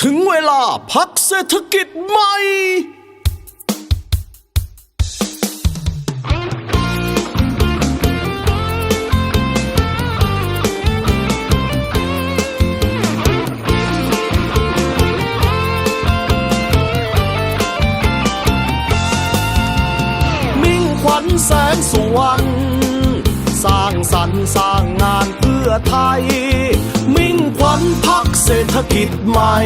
ถึงเวลาพักเศรษฐกิจใหม่มิ่งขวัญแสงสุวรรณสร้างสรรค์สร้างงานเพื่อไทยมิ่งขวัญพักเศรษฐกิจใหม่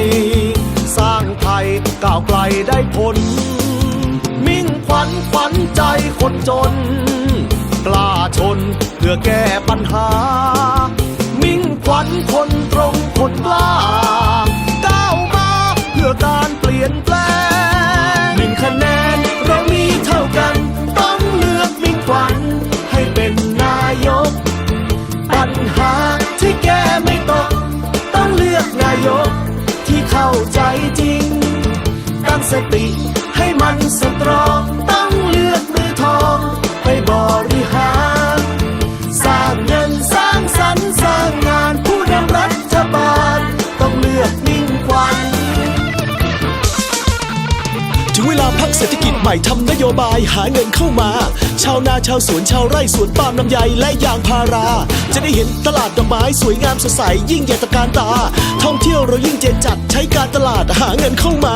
สร้างไทยก้าวไกลได้ผลมิ่งขวัญขวัญใจคนจนกล้าชนเพื่อแก้ปัญหามิ่งขวัญคนตรงคนกล้าก้าวมาเพื่อการเปลี่ยนแปลง1 คะแนนเรามีเท่ากันต้องเลือกมิ่งขวัญให้เป็นนายกปัญหาที่แก้ไม่ตกต้องเลือกนายกที่เข้าใจจริงตั้งสติให้มันสตรองต้องเลือกมือทองไปบริหารสร้างเงินสร้างสรรค์สร้างงานผู้นำรัฐบาลต้องเลือกมิ่งขวัญถึงเวลาพักเศรษฐกิจใหม่ทำนโยบายหาเงินเข้ามาชาวนาชาวสวนชาวไร่สวนปาล์มลำไยและยางพาราจะได้เห็นตลาดดอกไม้สวยงามสดใสยิ่งใหญ่ตระการตาท่องเที่ยวเรายิ่งเจนจัดใช้การตลาดหาเงินเข้ามา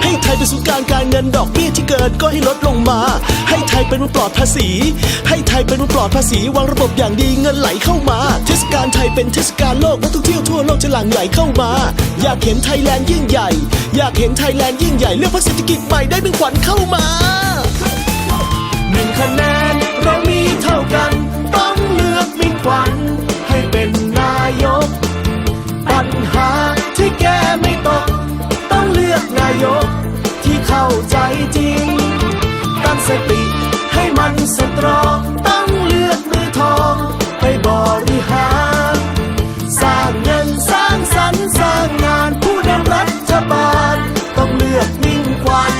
ให้ไทยเป็นศูนย์กลางการเงินดอกเบี้ยที่เกินก็ให้ลดลงมาให้ไทยเป็นเมืองปลอดภาษีให้ไทยเป็นเมืองปลอดภาษีวางระบบอย่างดีเงินไหลเข้ามาเทศกาลไทยเป็นเทศกาลโลกนักท่องเที่ยวทั่วโลกจะหลั่งไหลเข้ามาอยากเห็นไทยแลนด์ยิ่งใหญ่อยากเห็นไทยแลนด์ยิ่งใหญ่เลือกพรรคเศรษฐกิจใหม่ได้เป็นขวัญเข้ามา1 คะแนนเรามีเท่ากันต้องเลือกมิ่งขวัญให้เป็นนายกปัญหาที่แก้ไม่ตกต้องเลือกนายกที่เข้าใจจริงตั้งสติให้มันสตรองต้องเลือกมือทองไปบริหารสร้างเงินสร้างสรรค์สร้างงานผู้นำรัฐบาลต้องเลือกมิ่งขวัญ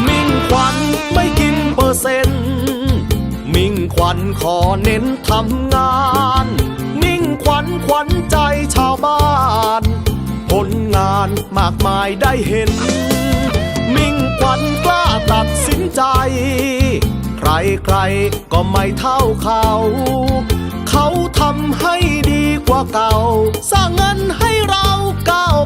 มิ่งขวัญไม่กินเปอร์เซ็นต์มิ่งขวัญขอเน้นทำงานมิ่งขวัญขวัญใจชาวบ้านผลงานมากมายได้เห็นมิ่งขวัญกล้าตัดสินใจใครๆก็ไม่เท่าเขาเขาทำให้ดีกว่าเก่าสร้างเงินให้เราก้าว